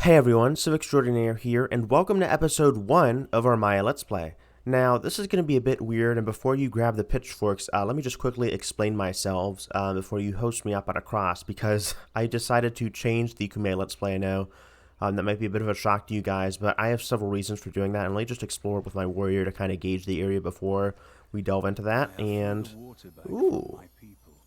Hey everyone, Civ Extraordinaire here, and welcome to episode 1 of our Maya Let's Play. Now, this is going to be a bit weird, and before you grab the pitchforks, let me just quickly explain myself before you host me up at a cross, because I decided to change the Kume Let's Play. I know that might be a bit of a shock to you guys, but I have several reasons for doing that, and let me just explore it with my warrior to kind of gauge the area before we delve into that. And, ooh,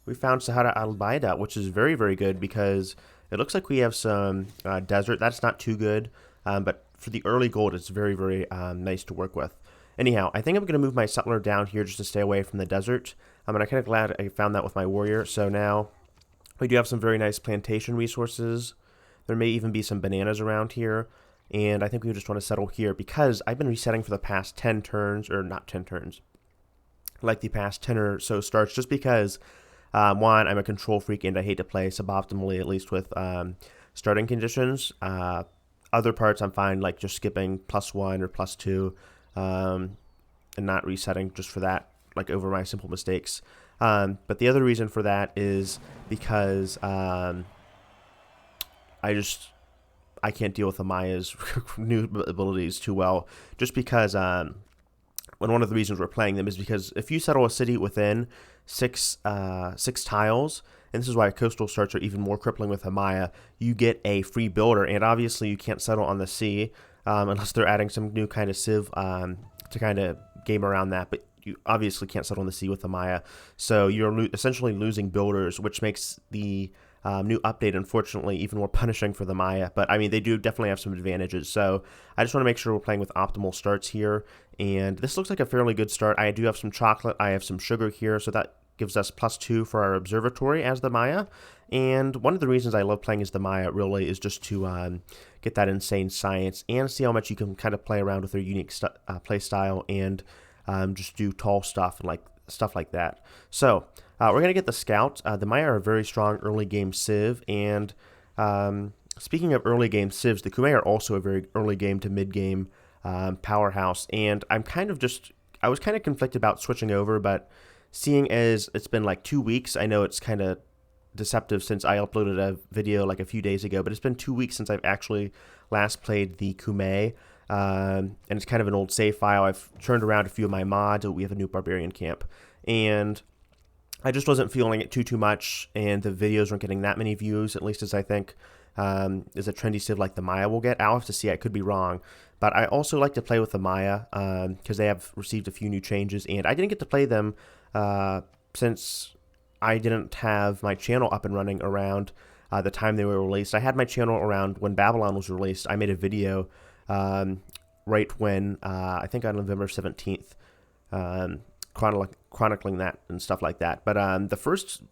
we found Sahara al-Baida, which is very, very good, because it looks like we have some desert. That's not too good, but for the early gold, it's very, very nice to work with. Anyhow, I think I'm going to move my settler down here just to stay away from the desert. And I'm kind of glad I found that with my warrior. So now we do have some very nice plantation resources. There may even be some bananas around here. And I think we just want to settle here because I've been resetting for the past 10 turns, or not 10 turns, like the past 10 or so starts, just because one, I'm a control freak and I hate to play suboptimally, at least with starting conditions. Other parts I'm fine, like just skipping +1 or +2 and not resetting just for that, like over my simple mistakes. But the other reason for that is because I can't deal with Amaya's new abilities too well, just because one of the reasons we're playing them is because if you settle a city within six tiles, and this is why coastal starts are even more crippling with Amaya, you get a free builder, and obviously you can't settle on the sea unless they're adding some new kind of civ to kind of game around that, but you obviously can't settle on the sea with Amaya, so you're essentially losing builders, which makes the new update, unfortunately, even more punishing for the Maya. But I mean, they do definitely have some advantages. So I just want to make sure we're playing with optimal starts here. And this looks like a fairly good start. I do have some chocolate. I have some sugar here. So that gives us +2 for our observatory as the Maya. And one of the reasons I love playing as the Maya really is just to get that insane science and see how much you can kind of play around with their unique play style and just do tall stuff and like stuff like that. So we're going to get the Scout. The Maya are a very strong early game Civ, and speaking of early game Civs, the Kume are also a very early game to mid game powerhouse, and I was kind of conflicted about switching over, but seeing as it's been like 2 weeks, I know it's kind of deceptive since I uploaded a video like a few days ago, but it's been 2 weeks since I've actually last played the Kume, and it's kind of an old save file. I've turned around a few of my mods. We have a new barbarian camp, and I just wasn't feeling it too much, and the videos weren't getting that many views, at least as I think is a trendy Civ like the Maya will get. I'll have to see. I could be wrong. But I also like to play with the Maya because they have received a few new changes, and I didn't get to play them since I didn't have my channel up and running around the time they were released. I had my channel around when Babylon was released. I made a video right when, I think on November 17th, chronicling that and stuff like that. But the first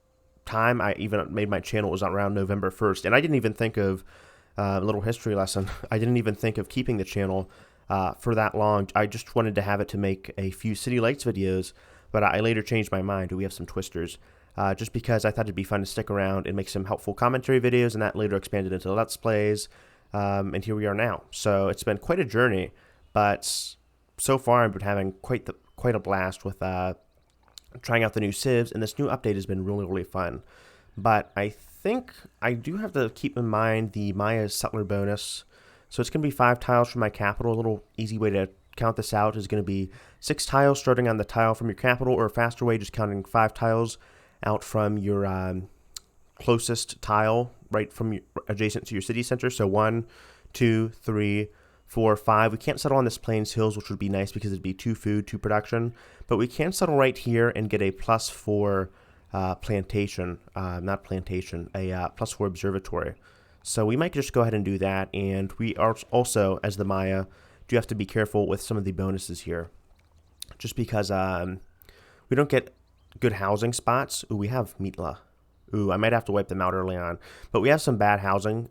time I even made my channel was around November 1st, and I didn't even think of a little history lesson. I didn't even think of keeping the channel for that long. I just wanted to have it to make a few City Lights videos, but I later changed my mind. We have some twisters, just because I thought it'd be fun to stick around and make some helpful commentary videos, and that later expanded into Let's Plays, and here we are now. So it's been quite a journey, but so far I've been having quite a blast with trying out the new civs, and this new update has been really, really fun. But I think I do have to keep in mind the Maya settler bonus. So it's going to be 5 tiles from my capital. A little easy way to count this out is going to be 6 tiles starting on the tile from your capital, or a faster way, just counting 5 tiles out from your closest tile, right from adjacent to your city center. So 1, 2, 3, 4, 5. We can't settle on this Plains Hills, which would be nice because it'd be 2 food, 2 production. But we can settle right here and get a +4 plantation, not plantation, a +4 observatory. So we might just go ahead and do that. And we are also, as the Maya, do have to be careful with some of the bonuses here, just because we don't get good housing spots. Ooh, we have Mitla. Ooh, I might have to wipe them out early on. But we have some bad housing.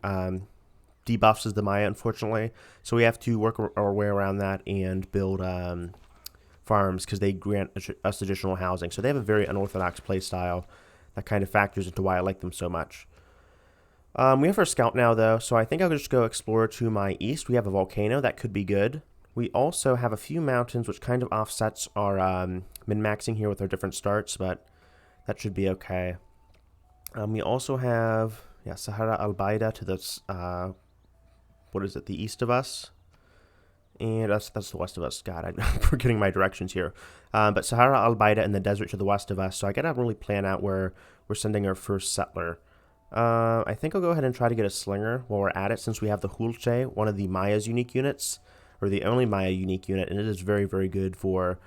Debuffs as the Maya, unfortunately. So we have to work our way around that and build farms because they grant us additional housing. So they have a very unorthodox play style that kind of factors into why I like them so much. We have our scout now, though, so I think I'll just go explore to my east. We have a volcano. That could be good. We also have a few mountains, which kind of offsets our min-maxing here with our different starts, but that should be okay. We also have Sahara al-Baida to the what is it, the east of us. And that's the west of us. God, I'm forgetting my directions here. But Sahara al-Baida in the desert to the west of us. So I got to really plan out where we're sending our first settler. I think I'll go ahead and try to get a slinger while we're at it, since we have the Hulche, one of the Maya's unique units, or the only Maya unique unit, and it is very, very good for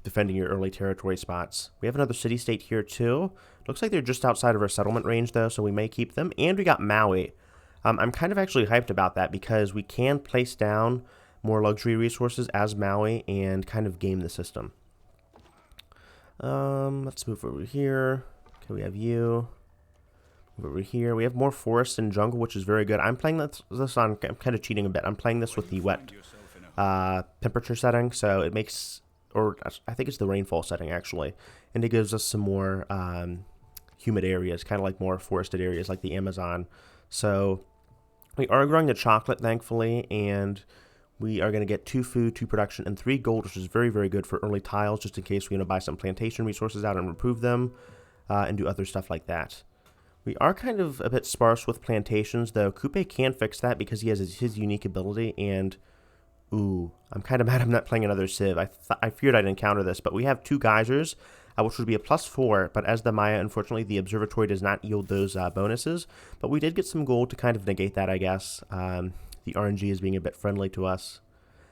defending your early territory spots. We have another city-state here, too. Looks like they're just outside of our settlement range, though, so we may keep them. And we got Maui. I'm kind of actually hyped about that, because we can place down more luxury resources as Maui and kind of game the system. Let's move over here. Okay, we have you. Move over here. We have more forest and jungle, which is very good. I'm playing this on, I'm kind of cheating a bit. I'm playing this with the wet temperature setting, so it makes, or I think it's the rainfall setting, actually. And it gives us some more humid areas, kind of like more forested areas like the Amazon. So we are growing the chocolate, thankfully, and we are going to get 2 food, 2 production, and 3 gold, which is very, very good for early tiles, just in case we want to buy some plantation resources out and improve them, and do other stuff like that. We are kind of a bit sparse with plantations, though. Coupe can fix that because he has his unique ability, and ooh, I'm kind of mad I'm not playing another Civ. I feared I'd encounter this, but we have 2 geysers, which would be a +4, but as the Maya, unfortunately, the observatory does not yield those bonuses, but we did get some gold to kind of negate that, I guess. The RNG is being a bit friendly to us.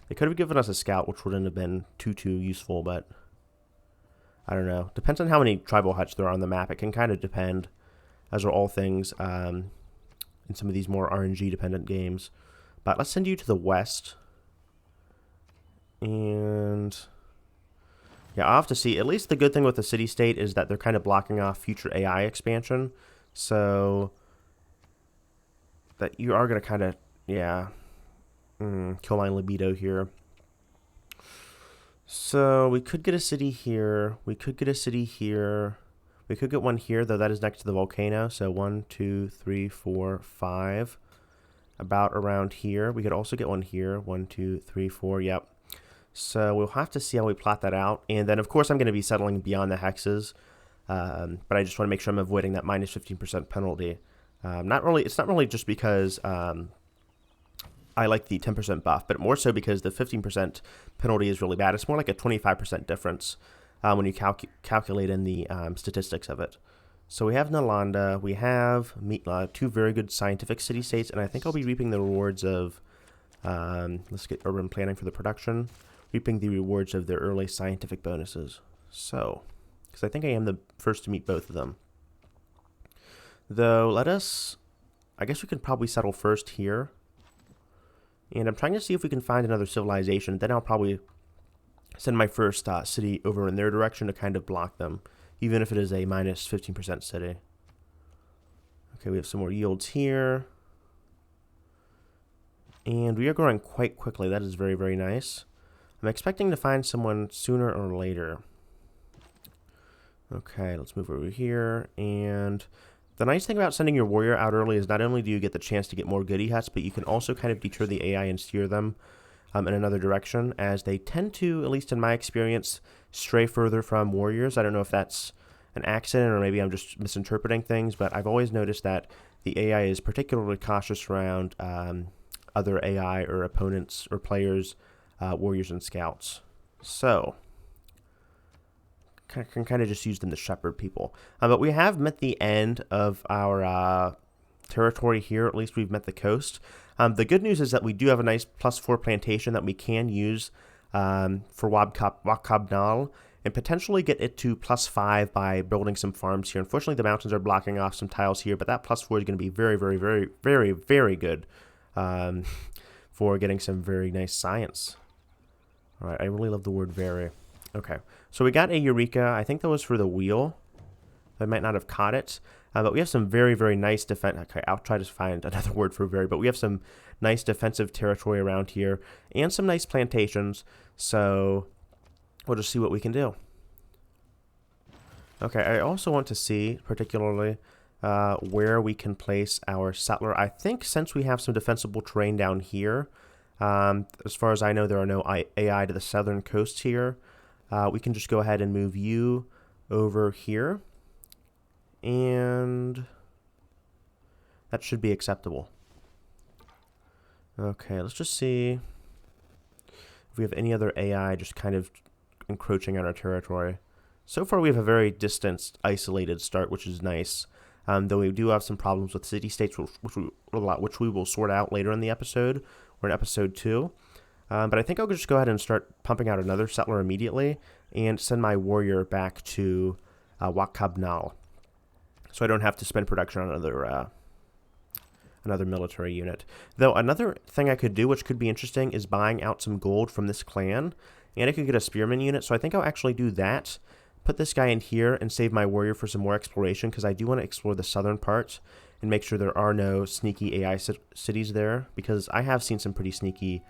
They could have given us a scout, which wouldn't have been too useful, but I don't know. Depends on how many tribal huts there are on the map. It can kind of depend, as are all things in some of these more RNG-dependent games. But let's send you to the west. And yeah, I'll have to see. At least the good thing with the city-state is that they're kind of blocking off future AI expansion. So that you are going to kind of, yeah, kill my libido here. So we could get a city here. We could get a city here. We could get one here, though that is next to the volcano. So 1, 2, 3, 4, 5. About around here. We could also get one here. 1, 2, 3, 4. Yep. So we'll have to see how we plot that out. And then, of course, I'm going to be settling beyond the hexes. But I just want to make sure I'm avoiding that minus 15% penalty. It's not really just because I like the 10% buff, but more so because the 15% penalty is really bad. It's more like a 25% difference when you calculate in the statistics of it. So we have Nalanda, we have Mitla, 2 very good scientific city-states, and I think I'll be reaping the rewards of, let's get urban planning for the production, reaping the rewards of their early scientific bonuses. So, because I think I am the first to meet both of them. Though, I guess we could probably settle first here. And I'm trying to see if we can find another civilization. Then I'll probably send my first city over in their direction to kind of block them, even if it is a minus 15% city. Okay, we have some more yields here. And we are growing quite quickly. That is very, very nice. I'm expecting to find someone sooner or later. Okay, let's move over here. And the nice thing about sending your warrior out early is not only do you get the chance to get more goodie huts, but you can also kind of deter the AI and steer them in another direction, as they tend to, at least in my experience, stray further from warriors. I don't know if that's an accident or maybe I'm just misinterpreting things, but I've always noticed that the AI is particularly cautious around other AI or opponents or players, warriors and scouts. So can kind of just use them to shepherd people. But we have met the end of our territory here. At least we've met the coast. The good news is that we do have a nice +4 plantation that we can use for Wakabnal and potentially get it to +5 by building some farms here. Unfortunately, the mountains are blocking off some tiles here, but that +4 is going to be very, very, very, very, very good for getting some very nice science. All right, I really love the word very. Okay, so we got a Eureka. I think that was for the wheel. I might not have caught it. But we have some very, very nice defense. Okay, I'll try to find another word for very, but we have some nice defensive territory around here and some nice plantations. So we'll just see what we can do. Okay, I also want to see particularly where we can place our settler. I think since we have some defensible terrain down here, as far as I know, there are no AI to the southern coast here. We can just go ahead and move you over here. And that should be acceptable. Okay, let's just see if we have any other AI just kind of encroaching on our territory. So far, we have a very distanced, isolated start, which is nice. Though we do have some problems with city-states, which we will sort out later in the episode, or in episode 2. But I think I'll just go ahead and start pumping out another settler immediately and send my warrior back to Wakabnal, so I don't have to spend production on another military unit. Though another thing I could do, which could be interesting, is buying out some gold from this clan, and I could get a spearman unit, so I think I'll actually do that. Put this guy in here and save my warrior for some more exploration, because I do want to explore the southern part and make sure there are no sneaky AI cities there, because I have seen some pretty sneaky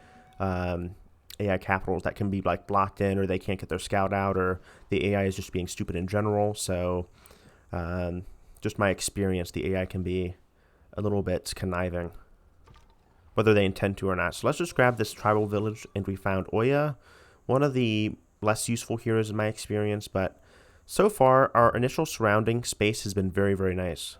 AI capitals that can be like blocked in, or they can't get their scout out, or the AI is just being stupid in general. So just my experience, the AI can be a little bit conniving, whether they intend to or not. So let's just grab this tribal village, and we found Oya, one of the less useful heroes in my experience, but so far our initial surrounding space has been very, very nice.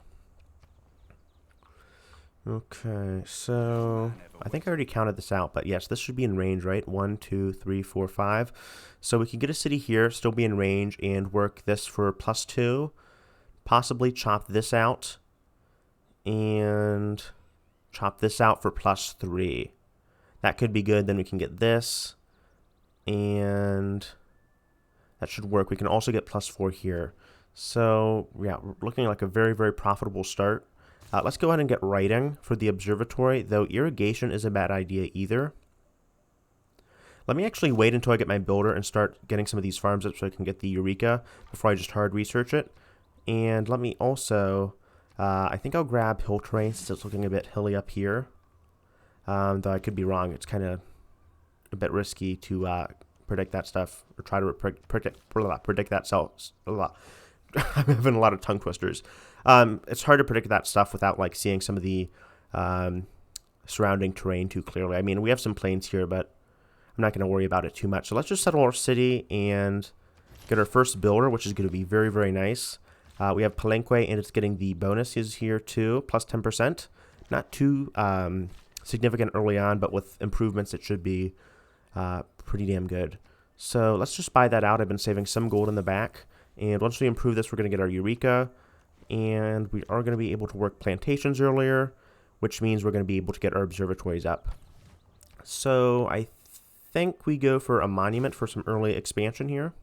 Okay, so I think I already counted this out, but yes, this should be in range, right? 1, 2, 3, 4, 5. So we can get a city here, still be in range, and work this for +2. Possibly chop this out, and chop this out for +3. That could be good. Then we can get this, and that should work. We can also get +4 here. So yeah, we're looking like a very, very profitable start. Let's go ahead and get writing for the observatory, though irrigation isn't a bad idea either. Let me actually wait until I get my builder and start getting some of these farms up so I can get the Eureka before I just hard research it. And let me also, I think I'll grab hill terrain since it's looking a bit hilly up here. Though I could be wrong. It's kind of a bit risky to predict that stuff, or try to predict that self. I'm having a lot of tongue twisters. It's hard to predict that stuff without like seeing some of the surrounding terrain too clearly. I mean, we have some plains here, but I'm not going to worry about it too much. So let's just settle our city and get our first builder, which is going to be very, very nice. We have Palenque, and it's getting the bonuses here too, plus 10%. Not too significant early on, but with improvements, it should be pretty damn good. So let's just buy that out. I've been saving some gold in the back. And once we improve this, we're going to get our Eureka. And we are going to be able to work plantations earlier, which means we're going to be able to get our observatories up. So I think we go for a monument for some early expansion here.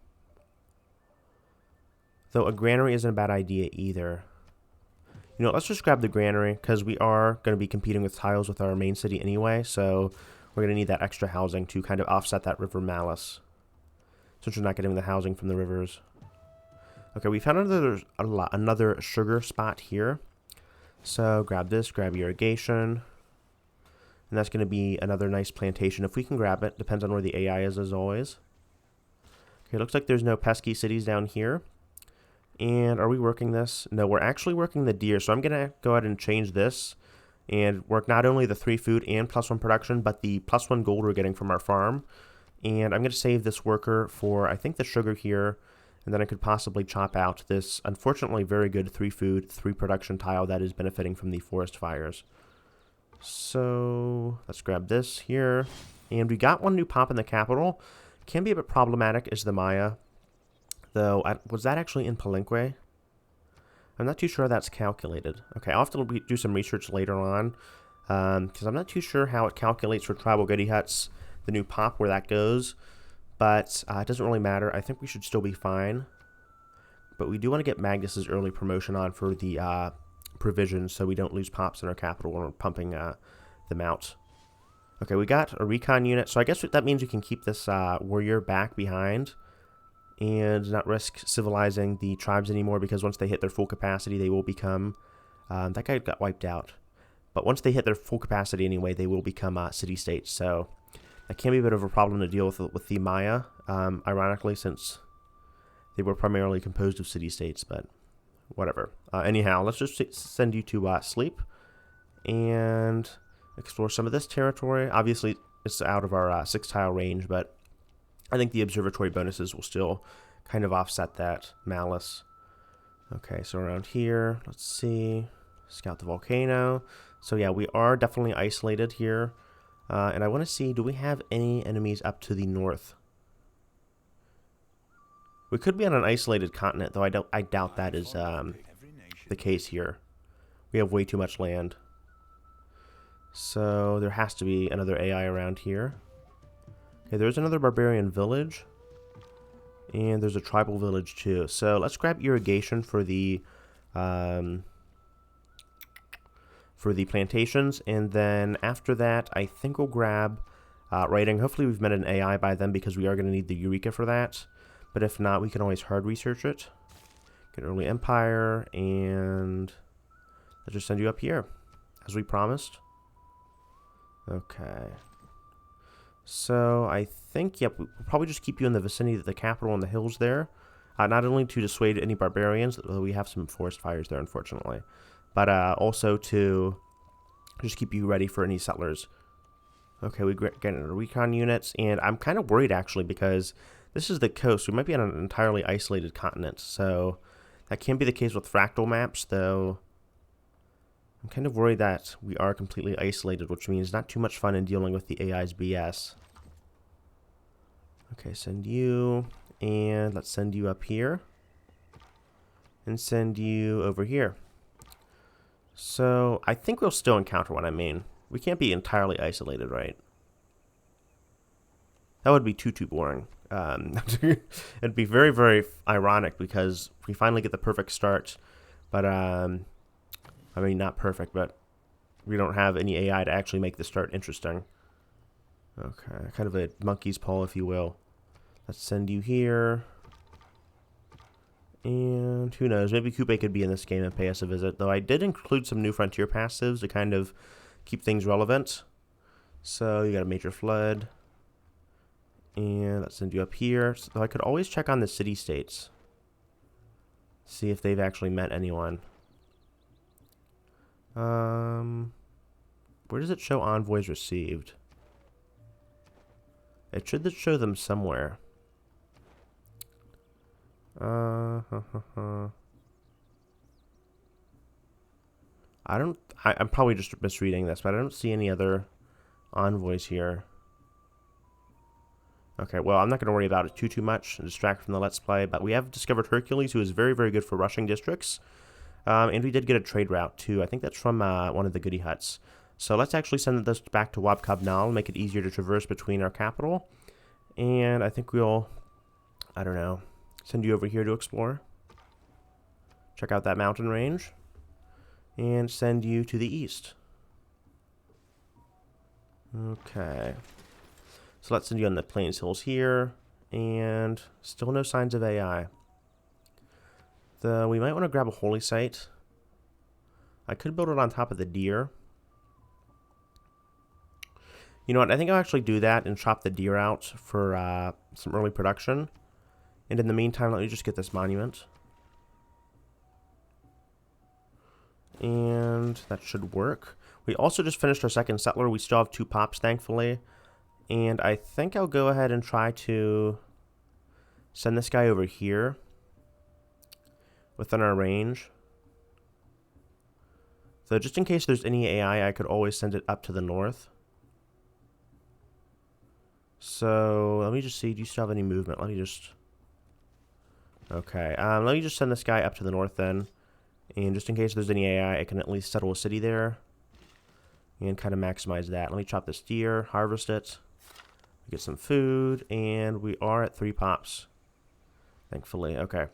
Though a granary isn't a bad idea either. You know, let's just grab the granary, because we are going to be competing with tiles with our main city anyway. So we're going to need that extra housing to kind of offset that river malice, since we're not getting the housing from the rivers. Okay, we found another sugar spot here. So grab this, grab irrigation. And that's going to be another nice plantation if we can grab it. Depends on where the AI is, as always. Okay, looks like there's no pesky cities down here. And are we working this? No, we're actually working the deer. So I'm going to go ahead and change this and work not only the 3 food and +1 production, but the +1 gold we're getting from our farm. And I'm going to save this worker for, I think, the sugar here. And then I could possibly chop out this, unfortunately, very good 3 food, 3 production tile that is benefiting from the forest fires. So let's grab this here. And we got one new pop in the capital. Can be a bit problematic is the Maya. Though, was that actually in Palenque? I'm not too sure how that's calculated. Okay, I'll have to do some research later on. Because I'm not too sure how it calculates for tribal goody huts, the new pop, where that goes. But it doesn't really matter. I think we should still be fine. But we do want to get Magnus's early promotion on for the provisions, so we don't lose pops in our capital when we're pumping them out. Okay, we got a recon unit. So I guess that means we can keep this warrior back behind and not risk civilizing the tribes anymore, because once they hit their full capacity, they will become... that guy got wiped out. But once they hit their full capacity anyway, they will become city-states. So that can be a bit of a problem to deal with the Maya, ironically, since they were primarily composed of city-states, but whatever. Anyhow, let's just send you to sleep and explore some of this territory. Obviously, it's out of our 6-tile range, but I think the observatory bonuses will still kind of offset that malice. Okay, so around here, let's see. Scout the volcano. So yeah, we are definitely isolated here. And I want to see, do we have any enemies up to the north? We could be on an isolated continent, though I doubt that is the case here. We have way too much land. So there has to be another AI around here. Okay, there's another barbarian village. And there's a tribal village too. So let's grab irrigation for the plantations. And then after that, I think we'll grab writing. Hopefully we've met an AI by then because we are going to need the Eureka for that. But if not, we can always hard research it. Get early empire, and let's just send you up here, as we promised. Okay. So I think, yep, we'll probably just keep you in the vicinity of the capital and the hills there. Not only to dissuade any barbarians, though we have some forest fires there, unfortunately, but also to just keep you ready for any settlers. Okay, we get into recon units, and I'm kind of worried, actually, because this is the coast. We might be on an entirely isolated continent, so that can be the case with fractal maps, though I'm kind of worried that we are completely isolated, which means not too much fun in dealing with the AI's BS. Okay, send you, and let's send you up here, and send you over here. So I think we'll still encounter what I mean. We can't be entirely isolated, right? That would be too boring. It'd be very, very ironic because we finally get the perfect start, but I mean, not perfect, but we don't have any AI to actually make the start interesting. Okay, kind of a monkey's paw, if you will. Let's send you here. And who knows, maybe Coupe could be in this game and pay us a visit, though I did include some new frontier passives to kind of keep things relevant. So you got a major flood. And let's send you up here. So I could always check on the city-states. See if they've actually met anyone. Where does it show envoys received? It should show them somewhere. I'm probably just misreading this, but I don't see any other envoys here. Okay, well, I'm not going to worry about it too much and distract from the Let's Play, but we have discovered Hercules, who is very, very good for rushing districts. And we did get a trade route, too. I think that's from one of the goody huts. So let's actually send this back to Wab Kabnal, make it easier to traverse between our capital. And I think we'll, I don't know, send you over here to explore. Check out that mountain range. And send you to the east. Okay. So let's send you on the Plains Hills here, and still no signs of AI. We might want to grab a holy site. I could build it on top of the deer. You know what, I think I'll actually do that and chop the deer out for some early production. And in the meantime, let me just get this monument. And that should work. We also just finished our second settler. We still have 2 pops, thankfully. And I think I'll go ahead and try to send this guy over here within our range. So just in case there's any AI, I could always send it up to the north. So let me just see, do you still have any movement? Let me just... Okay, let me just send this guy up to the north then. And just in case there's any AI, I can at least settle a city there. And kind of maximize that. Let me chop this deer, harvest it. Get some food, and we are at 3 pops. Thankfully, okay.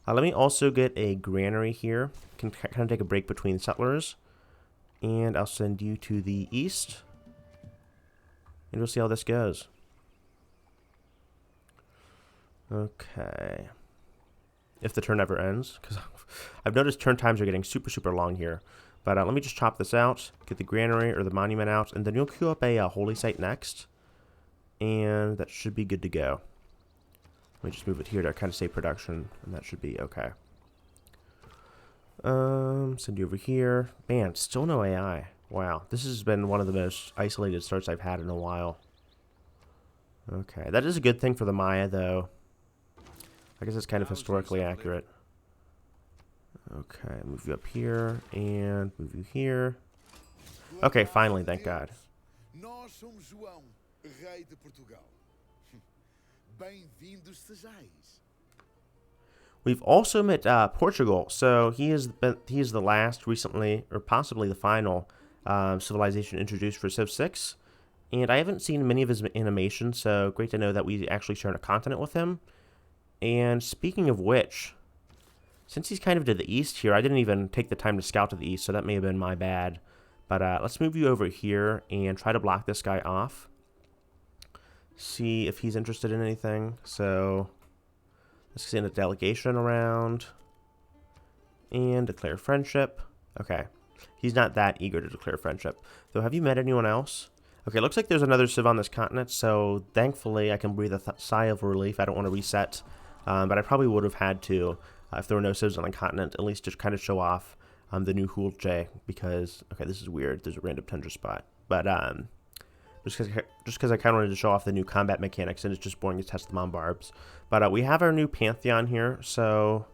Let me also get a granary here. Can kind of take a break between settlers. And I'll send you to the east. And we'll see how this goes. Okay. If the turn ever ends. Because I've noticed turn times are getting super, super long here. But let me just chop this out. Get the granary or the monument out. And then you'll queue up a holy site next. And that should be good to go. Let me just move it here to kind of save production. And that should be okay. Send you over here. Man, still no AI. Wow. This has been one of the most isolated starts I've had in a while. Okay. That is a good thing for the Maya, though. I guess it's kind of historically accurate. Okay. Move you up here. And move you here. Okay, finally, thank God. Nós somos João, rei de Portugal. Bem-vindos sejais. We've also met Portugal, so he is the last recently, or possibly the final, civilization introduced for Civ 6. And I haven't seen many of his animations, so great to know that we actually share a continent with him. And speaking of which, since he's kind of to the east here, I didn't even take the time to scout to the east, so that may have been my bad. But let's move you over here and try to block this guy off. See if he's interested in anything. So let's send a delegation around and declare friendship. Okay, he's not that eager to declare friendship. Though, have you met anyone else? Okay, looks like there's another Civ on this continent, so thankfully I can breathe a sigh of relief. I don't want to reset, but I probably would have had to if there were no Civs on the continent, at least to kind of show off the new Hulje, because, okay, this is weird. There's a random tundra spot, but just because I kind of wanted to show off the new combat mechanics, and it's just boring to test them on barbs. But we have our new Pantheon here, so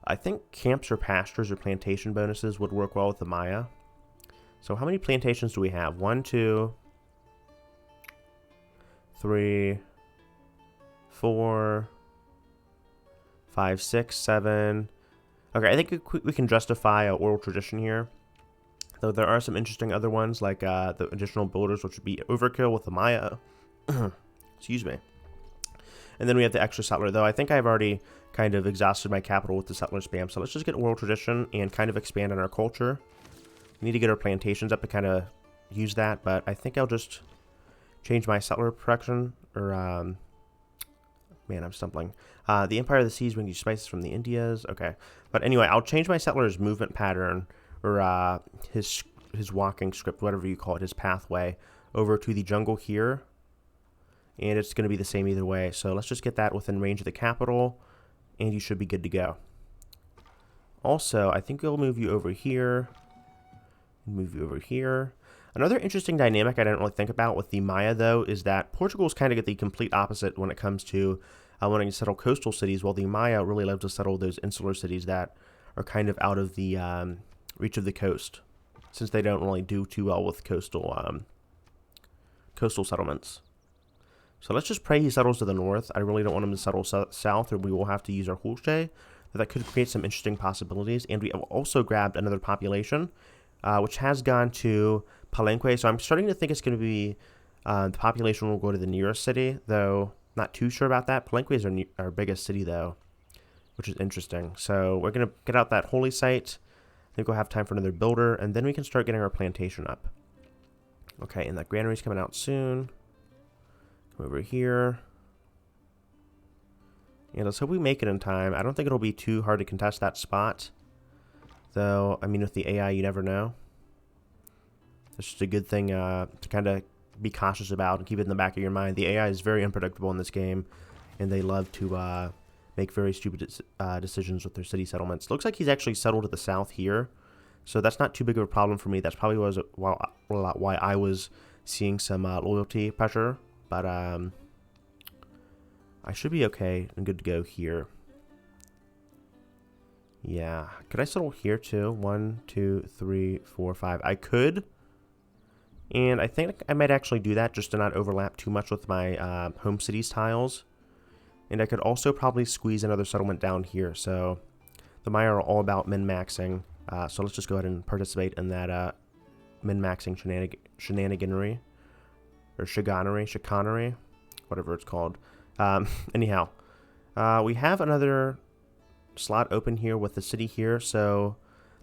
I think camps or pastures or plantation bonuses would work well with the Maya. So how many plantations do we have? 1, 2, 3, 4, 5, 6, 7. Okay, I think we can justify an oral tradition here. Though there are some interesting other ones, like the additional builders, which would be overkill with the Maya. Excuse me. And then we have the extra settler, though I think I've already kind of exhausted my capital with the settler spam. So let's just get oral tradition and kind of expand on our culture. We need to get our plantations up to kind of use that, but I think I'll just change my settler production, or, man, I'm stumbling. The Empire of the Seas brings you spices from the Indias. Okay. But anyway, I'll change my settler's movement pattern, or his walking script, whatever you call it, his pathway, over to the jungle here. And it's going to be the same either way. So let's just get that within range of the capital, and you should be good to go. Also, I think we'll move you over here. Move you over here. Another interesting dynamic I didn't really think about with the Maya, though, is that Portugal's kind of get the complete opposite when it comes to wanting to settle coastal cities, while the Maya really love to settle those insular cities that are kind of out of the reach of the coast, since they don't really do too well with coastal settlements. So let's just pray he settles to the north. I really don't want him to settle south, or we will have to use our Hulje. That could create some interesting possibilities. And we have also grabbed another population, which has gone to Palenque. So I'm starting to think it's going to be the population will go to the nearest city, though not too sure about that. Palenque is our biggest city, though, which is interesting. So we're going to get out that holy site. I think we'll have time for another builder, and then we can start getting our plantation up. Okay, and that granary's coming out soon. Come over here. And let's hope we make it in time. I don't think it'll be too hard to contest that spot. Though, I mean, with the AI, you never know. It's just a good thing to kind of be cautious about and keep it in the back of your mind. The AI is very unpredictable in this game, and they love to make very stupid decisions with their city settlements. Looks like he's actually settled to the south here, so that's not too big of a problem for me. That's probably why I was seeing some loyalty pressure, but I should be okay and good to go here. Yeah. Could I settle here too? 1, 2, 3, 4, 5. I could. And I think I might actually do that just to not overlap too much with my home cities tiles. And I could also probably squeeze another settlement down here. So the Maya are all about min-maxing. So let's just go ahead and participate in that min-maxing shenaniganery. Or chicanery, whatever it's called. Anyhow, we have another slot open here with the city here, so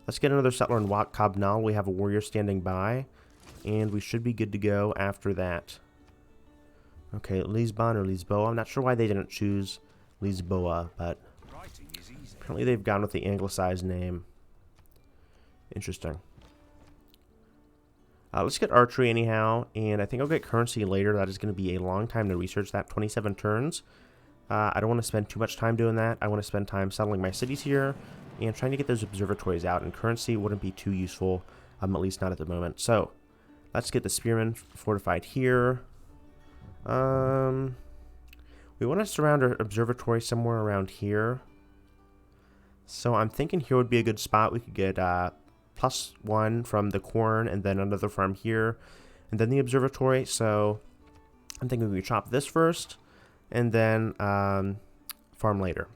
let's get another settler in Wat Cabnal. We have a warrior standing by, and we should be good to go after that. Okay, Lisbon or Lisboa. I'm not sure why they didn't choose Lisboa, but apparently they've gone with the anglicized name. Interesting. Let's get archery anyhow, and I think I'll get currency later. That is going to be a long time to research that, 27 turns. I don't want to spend too much time doing that. I want to spend time settling my cities here and trying to get those observatories out, and currency wouldn't be too useful, at least not at the moment. So let's get the spearmen fortified here. We want to surround our observatory somewhere around here. So I'm thinking here would be a good spot. We could get +1 from the corn and then another farm here. and then the observatory. So I'm thinking we chop this first, and then farm later.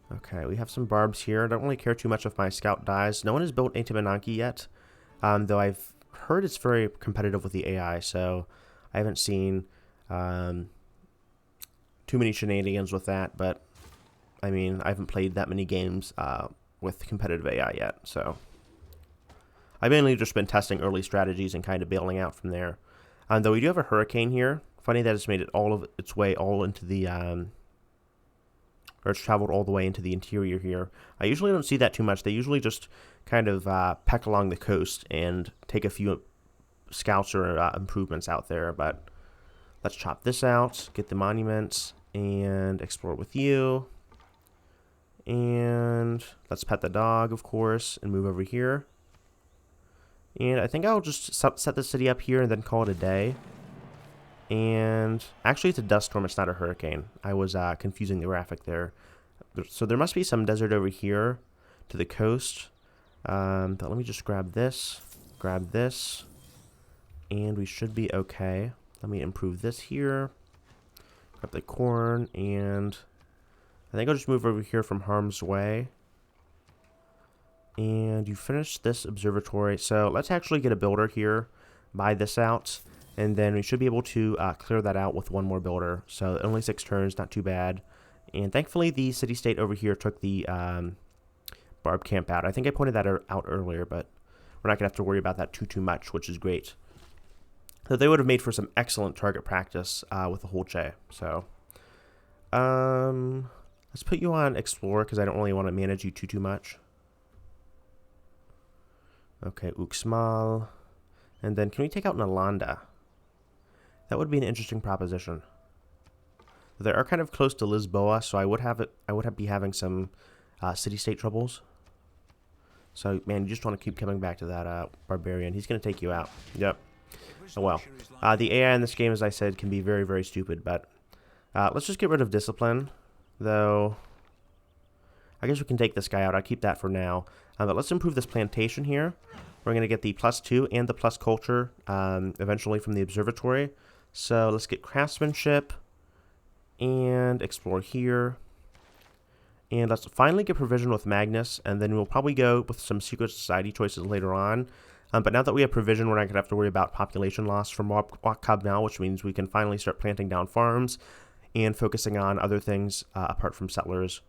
Okay, we have some barbs here. I don't really care too much if my scout dies. No one has built a Timananki yet, though I've heard it's very competitive with the AI, so I haven't seen too many shenanigans with that, but I mean, I haven't played that many games with competitive AI yet, so I've mainly just been testing early strategies and kind of bailing out from there. Though we do have a hurricane here. Funny that it's made it all of its way all into the or it's traveled all the way into the interior here. I usually don't see that too much. They usually just kind of peck along the coast and take a few scouts or improvements out there. But let's chop this out, get the monuments, and explore with you. And let's pet the dog, of course, and move over here. And I think I'll just set the city up here and then call it a day. And actually, it's a dust storm. It's not a hurricane. I was confusing the graphic there. So there must be some desert over here to the coast. But let me just grab this, and we should be okay. Let me improve this here. Grab the corn, and I think I'll just move over here from harm's way. And you finished this observatory. So let's actually get a builder here, buy this out. And then we should be able to clear that out with one more builder. So only 6 turns, not too bad. And thankfully, the city-state over here took the barb camp out. I think I pointed that out earlier, but we're not going to have to worry about that too much, which is great. So they would have made for some excellent target practice with the Holche. So let's put you on Explorer because I don't really want to manage you too much. Okay, Uxmal. And then can we take out Nalanda? That would be an interesting proposition. They are kind of close to Lisboa, so I would be having some city-state troubles. So, man, you just want to keep coming back to that barbarian. He's going to take you out. Yep. Oh, well. The AI in this game, as I said, can be very, very stupid, but let's just get rid of Discipline, though. I guess we can take this guy out. I'll keep that for now. But let's improve this plantation here. We're going to get the +2 and the plus culture eventually from the observatory. So let's get craftsmanship and explore here. And let's finally get provision with Magnus, and then we'll probably go with some secret society choices later on. But now that we have provision, we're not going to have to worry about population loss from Wakab now, which means we can finally start planting down farms and focusing on other things apart from settlers.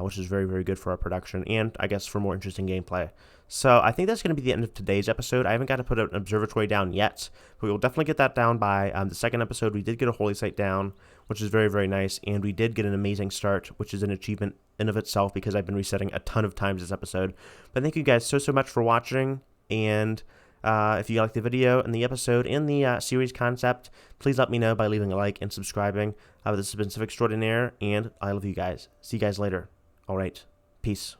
Which is very, very good for our production and, I guess, for more interesting gameplay. So I think that's going to be the end of today's episode. I haven't got to put an observatory down yet, but we will definitely get that down by the second episode. We did get a holy site down, which is very, very nice, and we did get an amazing start, which is an achievement in of itself because I've been resetting a ton of times this episode. But thank you guys so much for watching, and if you liked the video and the episode and the series concept, please let me know by leaving a like and subscribing. This has been Civ Extraordinaire, and I love you guys. See you guys later. All right. Peace.